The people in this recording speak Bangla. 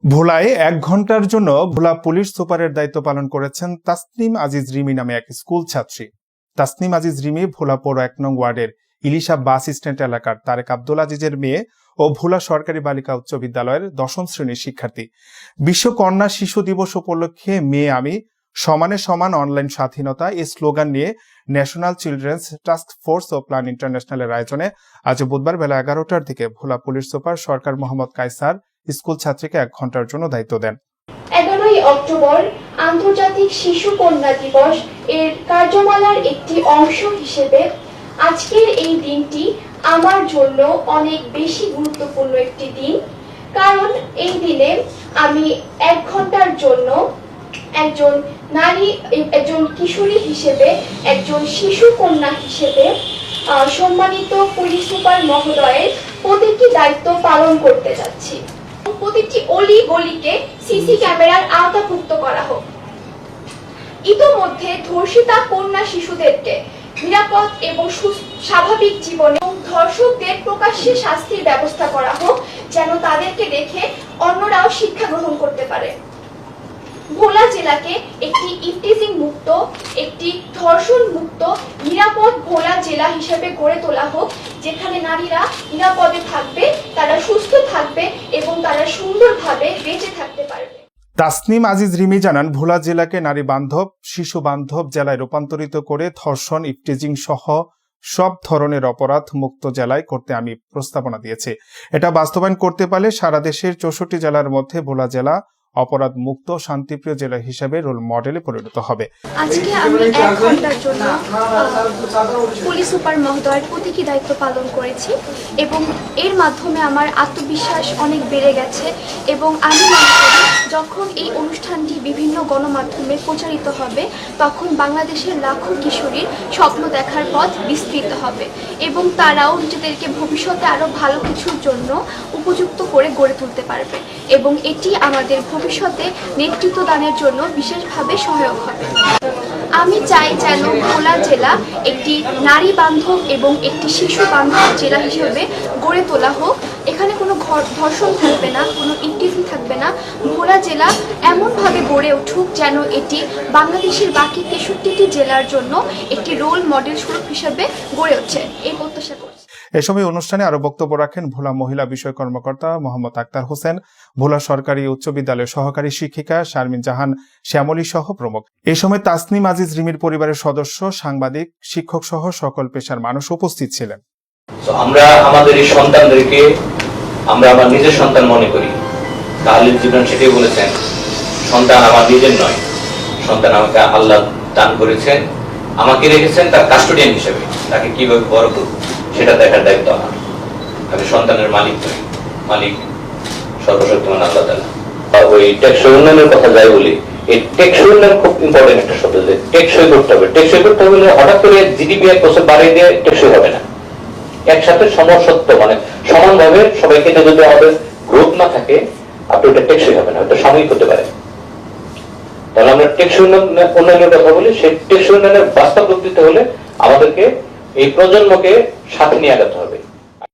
ভোলায় ১ ঘণ্টার জন্য ভোলা পুলিশ সুপারের দায়িত্ব পালন করেছেন তাসনিম আজিজ রিমি নামে এক স্কুল ছাত্রী। তাসনিম আজিজ রিমি ভোলা পৌর ১ নং ওয়ার্ডের ইলিশা বাস স্ট্যান্ড এলাকার তারেক আব্দুল আজিজের মেয়ে ও ভোলা সরকারি বালিকা উচ্চ বিদ্যালয়ের ১০ম শ্রেণীর শিক্ষার্থী। বিশ্ব কন্যা শিশু দিবস উপলক্ষে মেয়ে আমি সমানে সমান অনলাইন স্বাধীনতা এই স্লোগান নিয়ে ন্যাশনাল চিলড্রেন্স টাস্ক ফোর্স ও প্ল্যান ইন্টারন্যাশনালের আয়োজনে আজ বুধবার বেলা ১১টার দিকে ভোলা পুলিশ সুপার সরকার মোহাম্মদ কায়সার স্কুল ছাত্রীকে ১ ঘণ্টার জন্য দায়িত্ব দেন। ১১ই অক্টোবর আন্তর্জাতিক শিশু কন্যা দিবস এর কার্যমালার একটি অংশ হিসেবে আজকের এই দিনটি আমার জন্য অনেক বেশি গুরুত্বপূর্ণ একটি দিন, কারণ এই দিনে আমি ১ ঘণ্টার জন্য একজন নারী, একজন কিশোরী হিসেবে, একজন শিশু কন্যা হিসেবে সম্মানিত পুলিশ সুপার মহোদয়ের প্রতিটি দায়িত্ব পালন করতে যাচ্ছি। প্রতিটি অলি গলিকে সিসি ক্যামেরার আওতাভুক্ত করা হোক। ইতোমধ্যে ধর্ষিতা কন্যা শিশুদেরকে নিরাপদ এবং স্বাভাবিক জীবনে ধর্ষকদের প্রকাশ্যে শাস্তির ব্যবস্থা করা হোক, যেন তাদেরকে দেখে অন্যরাও শিক্ষা গ্রহণ করতে পারে। ভোলা জেলাকে একটি ইফটিজিং মুক্ত, একটি ধর্ষণ মুক্ত, নিরাপদ ভোলা জেলা হিসেবে গড়ে তোলা হোক, যেখানে নারীরা নিরাপদে থাকবে, তারা সুস্থ থাকবে এবং তারা সুন্দরভাবে বেঁচে থাকতে পারবে। তাসনিম আজিজ রিমি জানান, ভোলা জেলাকে নারী বান্ধব, শিশু বান্ধব জেলায় রূপান্তরিত করে ধর্ষণ, ইফটিজিং সহ সব ধরনের অপরাধ মুক্ত জেলায় করতে আমি প্রস্তাবনা দিয়েছি। এটা বাস্তবায়ন করতে পারলে সারা দেশের ৬৪ জেলার মধ্যে ভোলা জেলা অপরাধ মুক্ত শান্তিপ্রিয় জেলা হিসেবে রোল মডেলে পরিণত হবে। আজকে আমি ১ ঘণ্টার জন্য পুলিশ সুপার মহোদয়ের প্রতীকী দায়িত্ব পালন করেছি এবং এর মাধ্যমে আমার আত্মবিশ্বাস অনেক বেড়ে গেছে এবং আমি মনে করি যখন এই অনুষ্ঠানটি বিভিন্ন গণমাধ্যমে প্রচারিত হবে তখন বাংলাদেশের লাখো কিশোরীর স্বপ্ন দেখার পথ বিস্তৃত হবে এবং তারাও নিজেদেরকে ভবিষ্যতে আরো ভালো কিছুর জন্য উপযুক্ত করে গড়ে তুলতে পারবে এবং এটি আমাদের ভবিষ্যতে নেতৃত্ব দানের জন্য বিশেষভাবে সহায়ক হবে। আমি চাই যেন ভোলা জেলা একটি নারী বান্ধব এবং একটি শিশু বান্ধব জেলা হিসেবে গড়ে তোলা হোক। এখানে কোনো ধর্ষণ থাকবে না, কোনো ইফটিজিং থাকবে না। ভোলা জেলা এমনভাবে গড়ে উঠুক যেন এটি বাংলাদেশের বাকি ৬৩টি জেলার জন্য একটি রোল মডেল স্বরূপ হিসেবে গড়ে ওঠে, এই প্রত্যাশা করছি। এ সময় অনুষ্ঠানে আরো বক্তব্য রাখেন ভোলা মহিলা বিষয় কর্মকর্তা মোহাম্মদ আক্তার হোসেন, ভোলা সরকারি উচ্চ বিদ্যালয়ের সহকারী শিক্ষিকা শারমিন জাহান শ্যামলী সহ প্রমুখ। এ সময় তাসনিম আজিজ রিমির পরিবারের সদস্য, সাংবাদিক, শিক্ষক সহ সকল পেশার মানুষ উপস্থিত ছিলেন। আমরা আমাদের এই সন্তানদেরকে আমরা আমার নিজের সন্তান মনে করি। তাহলিল জীবন সেটাই বলেছেন, সন্তান আমার নিজের নয়, সন্তান আমাকে আল্লাহ দান করেছেন, আমাকে রেখেছেন তার কাস্টোডিয়ান হিসেবে। তাকে কিভাবে বড় করব সেটা দেখার দায়িত্ব আমার। আমি সন্তানের মালিক নই, মালিক সর্বশক্তিমান আল্লাহ তাআলা। ওই টেকসই উন্নয়নের কথা যাই বলি, এই টেকসই উন্নয়ন খুব ইম্পর্টেন্ট একটা শব্দ। যে টেকসই করতে হবে, টেকসই করতে হলে হঠাৎ করে জিডিপি 1% বাড়িয়ে দিয়ে টেকসই হবে না। একসাথে সমসত্ব মানে সমানভাবে সবাইকে যদি আমাদের গ্রোথ না থাকে, আপনি ওটা টেকসই হবে না, ওটা সাময়িক হতে পারে। তাহলে আমরা টেকসই উন্নয়নের কথা বলি, সেই টেকসই উন্নয়নের বাস্তব রূপ দিতে হলে আমাদেরকে এই প্রজন্মকে সাথে নিয়ে আগাতে হবে।